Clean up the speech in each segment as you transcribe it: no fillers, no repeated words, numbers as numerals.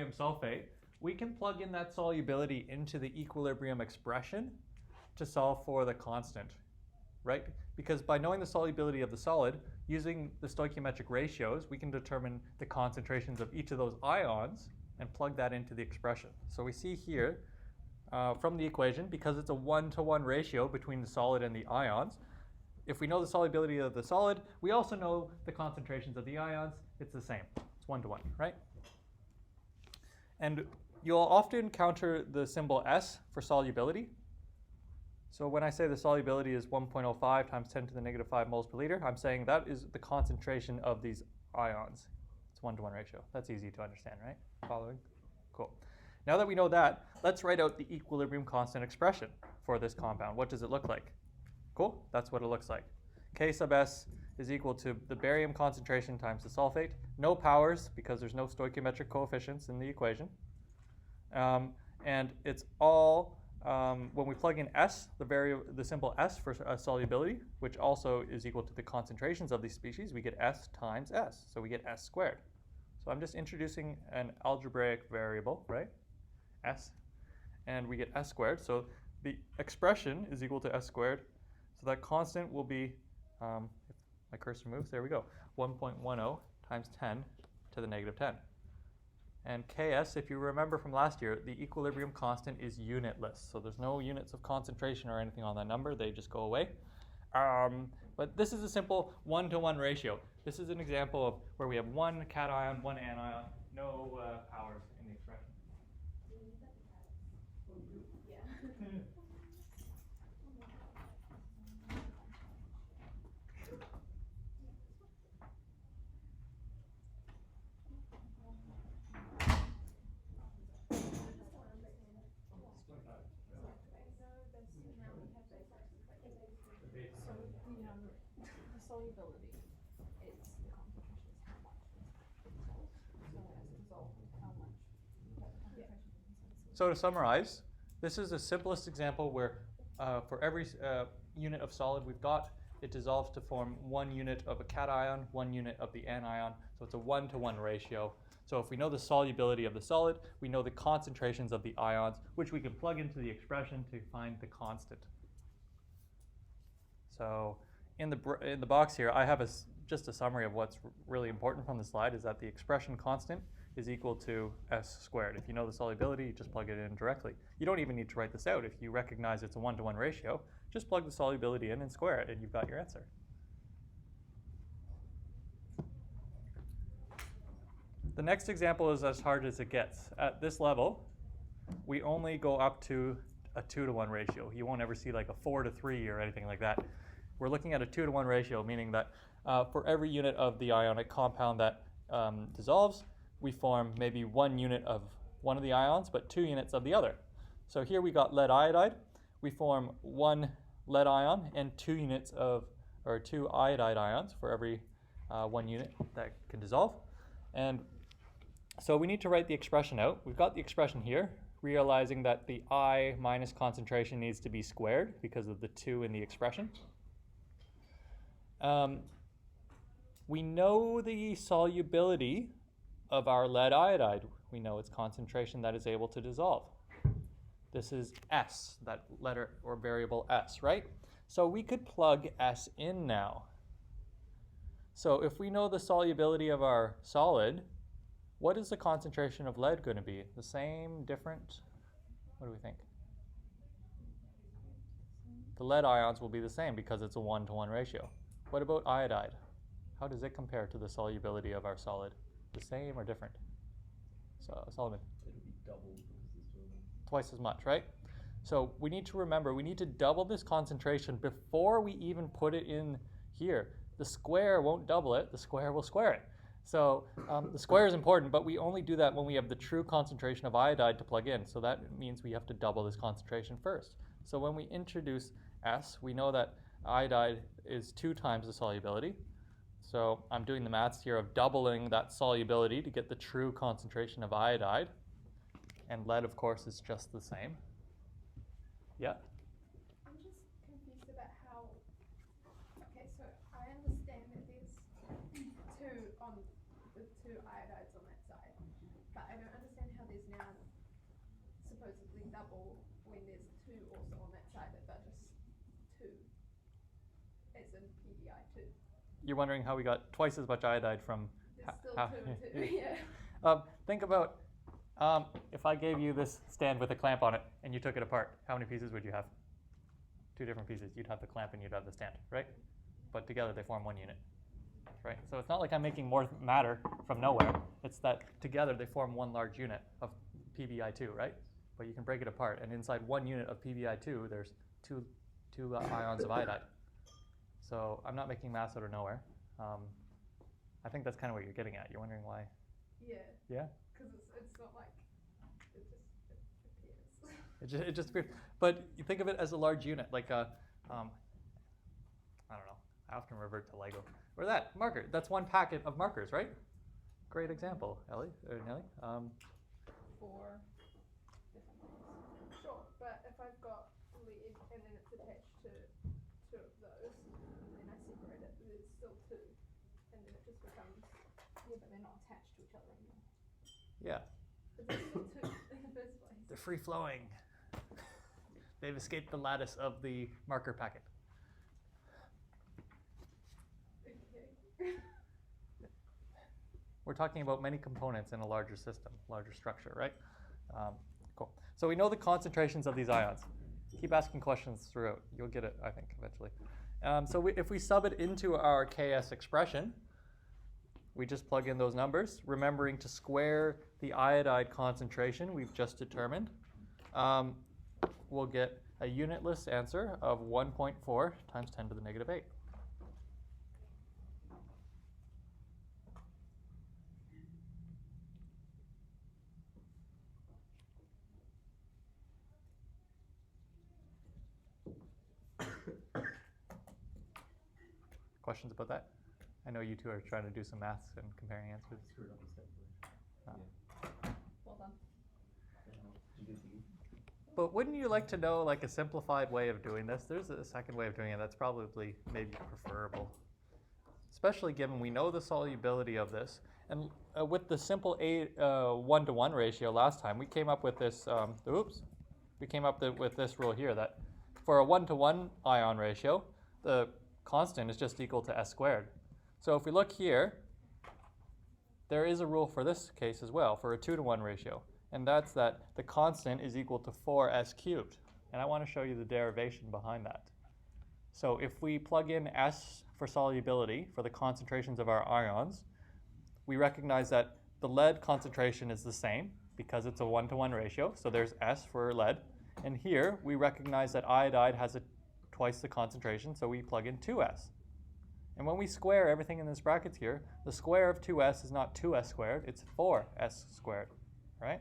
barium sulfate, we can plug in that solubility into the equilibrium expression to solve for the constant, right? Because by knowing the solubility of the solid, using the stoichiometric ratios, we can determine the concentrations of each of those ions and plug that into the expression. So we see here from the equation, because it's a 1-to-1 ratio between the solid and the ions, if we know the solubility of the solid, we also know the concentrations of the ions. It's the same. It's 1-to-1, right? And you'll often encounter the symbol S for solubility. So when I say the solubility is 1.05 times 10 to the negative 5 moles per liter, I'm saying that is the concentration of these ions. It's 1-to-1 ratio. That's easy to understand, right? Following? Cool. Now that we know that, let's write out the equilibrium constant expression for this compound. What does it look like? Cool? That's what it looks like. K sub S is equal to the barium concentration times the sulfate. No powers, because there's no stoichiometric coefficients in the equation. And it's all, when we plug in S, the symbol S for solubility, which also is equal to the concentrations of these species, we get S times S. So we get S squared. So I'm just introducing an algebraic variable, right? S. And we get S squared. So the expression is equal to S squared. So that constant will be, if my cursor moves, there we go, 1.10 times 10 to the negative 10. And Ks, if you remember from last year, the equilibrium constant is unitless. So there's no units of concentration or anything on that number. They just go away. But this is a simple 1-to-1 ratio. This is an example of where we have one cation, one anion, no powers in the expression. Yeah. Solubility is the concentration is how much is dissolved. So as dissolved, how much concentration. So to summarize, this is the simplest example where for every unit of solid we've got, it dissolves to form 1 unit of a cation, 1 unit of the anion. So it's a 1-to-1 ratio. So if we know the solubility of the solid, we know the concentrations of the ions, which we can plug into the expression to find the constant. So in the box here, I have just a summary of what's really important from the slide is that the expression constant is equal to S squared. If you know the solubility, you just plug it in directly. You don't even need to write this out. If you recognize it's a 1-to-1 ratio, just plug the solubility in and square it, and you've got your answer. The next example is as hard as it gets. At this level, we only go up to a 2-to-1 ratio. You won't ever see like a 4-to-3 or anything like that. We're looking at a 2-to-1 ratio, meaning that for every unit of the ionic compound that dissolves, we form maybe 1 unit of one of the ions, but 2 units of the other. So here we got lead iodide. We form 1 lead ion and 2 units of, or 2 iodide ions for every 1 unit that can dissolve. And so we need to write the expression out. We've got the expression here, realizing that the I minus concentration needs to be squared because of the 2 in the expression. We know the solubility of our lead iodide. We know its concentration that is able to dissolve. This is S, that letter or variable S, right? So we could plug S in now. So if we know the solubility of our solid, what is the concentration of lead going to be? The same, different? What do we think? The lead ions will be the same because it's a 1-to-1 ratio. What about iodide? How does it compare to the solubility of our solid? The same or different? So, Solomon? It'll be double because this one. Twice as much, right? So we need to remember, we need to double this concentration before we even put it in here. The square won't double it, the square will square it. So the square is important, but we only do that when we have the true concentration of iodide to plug in. So that means we have to double this concentration first. So when we introduce S, we know that iodide is 2 times the solubility. So I'm doing the maths here of doubling that solubility to get the true concentration of iodide. And lead, of course, is just the same. Yeah? I'm just confused about how, okay, so I understand that there's 2 iodides on that side, but I don't understand how getting double when there's 2 also on that side that are just 2, as in PBI2. You're wondering how we got twice as much iodide from There's still 2 and 2, yeah. think about if I gave you this stand with a clamp on it and you took it apart, how many pieces would you have? 2 different pieces. You'd have the clamp and you'd have the stand, right? But together they form 1 unit, right? So it's not like I'm making more matter from nowhere. It's that together they form 1 large unit of PBI2, right? But you can break it apart, and inside 1 unit of PBI2, there's two ions of iodide. So I'm not making mass out of nowhere. I think that's kind of what you're getting at. You're wondering why? Yeah. Yeah? Because it's not like it just appears. It just appears. But you think of it as a large unit, like a, I don't know, I often revert to Lego. Or that, marker. That's 1 packet of markers, right? Great example, Ellie, or Nelly. 4 different things. Sure, but if I've got lead and then it's attached to 2 of those, and then I separate it, there's still 2, and then it just becomes, yeah, but they're not attached to each other anymore. Yeah. But there's still 2 in the first place. They're free flowing. They've escaped the lattice of the marker packet. Okay. We're talking about many components in a larger system, larger structure, right? Cool. So we know the concentrations of these ions. Keep asking questions throughout. You'll get it, I think, eventually. If we sub it into our Ks expression, we just plug in those numbers, remembering to square the iodide concentration we've just determined. We'll get a unitless answer of 1.4 times 10 to the negative 8. Questions about that? I know you two are trying to do some maths and comparing answers. Screwed up the step. Well done. Did you get B? But wouldn't you like to know like a simplified way of doing this? There's a second way of doing it that's probably maybe preferable. Especially given we know the solubility of this. And with the simple 1-to-1 ratio last time, we came up with this, with this rule here that for a 1-to-1 ion ratio, the constant is just equal to s squared. So if we look here, there is a rule for this case as well, for a 2-to-1 ratio. And that's that the constant is equal to 4s cubed. And I want to show you the derivation behind that. So if we plug in s for solubility, for the concentrations of our ions, we recognize that the lead concentration is the same because it's a 1-to-1 ratio. So there's s for lead. And here we recognize that iodide has twice the concentration, so we plug in 2s. And when we square everything in this brackets here, the square of 2s is not 2s squared, it's 4s squared, right?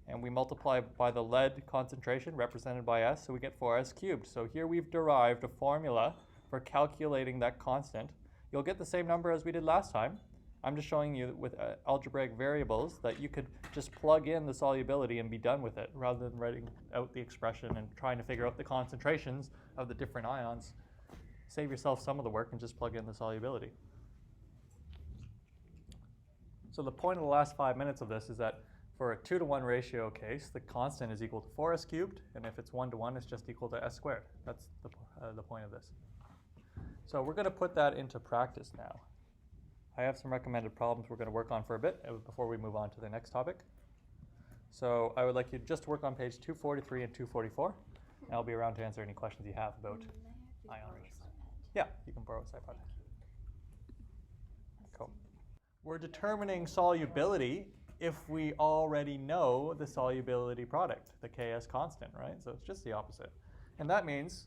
And we multiply by the lead concentration represented by s, so we get 4s cubed. So here we've derived a formula for calculating that constant. You'll get the same number as we did last time. I'm just showing you with algebraic variables that you could just plug in the solubility and be done with it, rather than writing out the expression and trying to figure out the concentrations of the different ions. Save yourself some of the work and just plug in the solubility. So the point of the last 5 minutes of this is that for a 2-to-1 ratio case, the constant is equal to 4s cubed, and if it's 1-to-1, it's just equal to s squared. That's the point of this. So we're going to put that into practice now. I have some recommended problems we're going to work on for a bit before we move on to the next topic. So I would like you to just work on page 243 and 244, and I'll be around to answer any questions you have about ion ratios. Yeah, you can borrow a SciPod. Cool. We're determining solubility if we already know the solubility product, the Ks constant, right? So it's just the opposite. And that means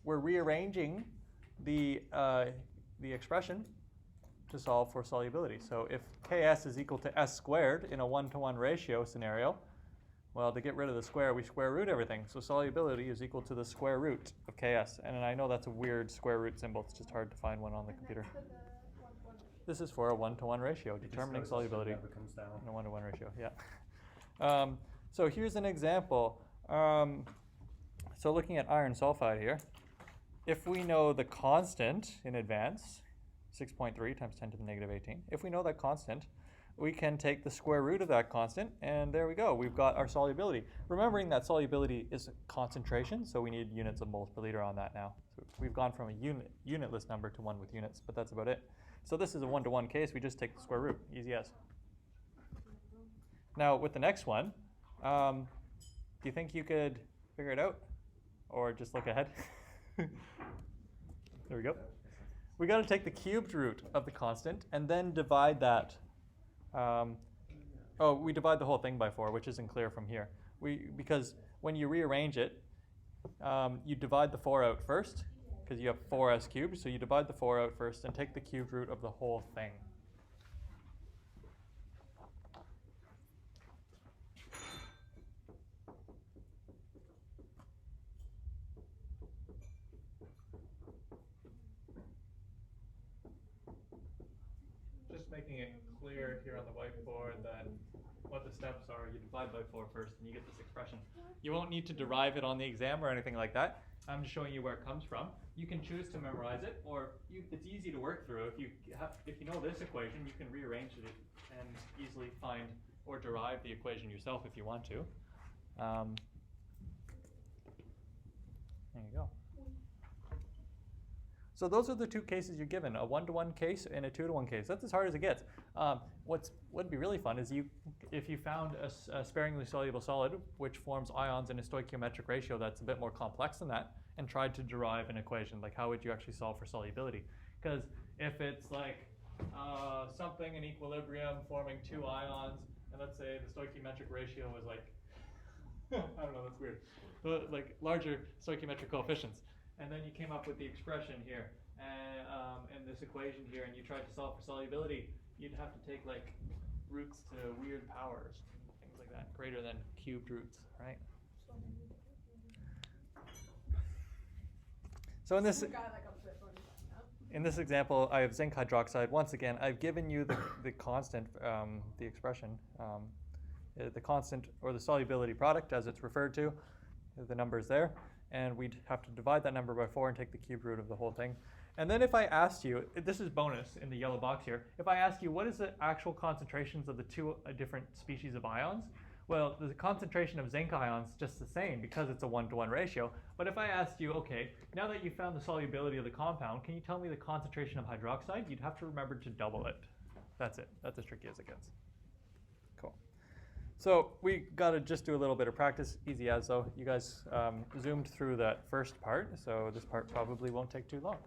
we're rearranging the expression to solve for solubility. So if Ks is equal to s squared in a 1-to-1 ratio scenario, well, to get rid of the square, we square root everything. So solubility is equal to the square root of Ks. And I know that's a weird square root symbol. It's just hard to find one on the computer. This is for a 1-to-1 ratio, determining solubility in a 1-to-1 ratio. Yeah. So here's an example. So looking at iron sulfide here, if we know the constant in advance, 6.3 times 10 to the negative 18, if we know that constant, we can take the square root of that constant, and there we go. We've got our solubility. Remembering that solubility is concentration, so we need units of moles per liter on that now. So we've gone from a unitless number to one with units, but that's about it. So this is a one-to-one case. We just take the square root. Easy as. Now with the next one, do you think you could figure it out, or just look ahead? There we go. We got to take the cubed root of the constant and then divide that. We divide the whole thing by 4, which isn't clear from here. Because when you rearrange it, you divide the 4 out first, because you have 4s cubed. So you divide the 4 out first and take the cubed root of the whole thing. Just making it clear here on the whiteboard that what the steps are. You divide by 4 first and you get this expression. You won't need to derive it on the exam or anything like that. I'm just showing you where it comes from. You can choose to memorize it, or it's easy to work through. If you know this equation, you can rearrange it and easily find or derive the equation yourself if you want to. There you go. So those are the two cases you're given, a 1-to-1 case and a 2-to-1 case. That's as hard as it gets. What'd be really fun is if you found a sparingly soluble solid which forms ions in a stoichiometric ratio that's a bit more complex than that, and tried to derive an equation, like how would you actually solve for solubility? Because if it's like something in equilibrium forming 2 ions, and let's say the stoichiometric ratio was like, I don't know, that's weird, like larger stoichiometric coefficients. And then you came up with the expression here, and this equation here, and you tried to solve for solubility, you'd have to take like roots to weird powers, things like that, greater than cubed roots, right? So in this example, I have zinc hydroxide. Once again, I've given you the constant, the expression, the constant or the solubility product as it's referred to. The number is there. And we'd have to divide that number by 4 and take the cube root of the whole thing. And then if I asked you, this is bonus in the yellow box here, if I asked you what is the actual concentrations of the 2 different species of ions, well, the concentration of zinc ions is just the same because it's a 1-to-1 ratio. But if I asked you, okay, now that you found the solubility of the compound, can you tell me the concentration of hydroxide? You'd have to remember to double it. That's it. That's as tricky as it gets. Cool. So we got to just do a little bit of practice, easy as though. You guys zoomed through that first part, so this part probably won't take too long.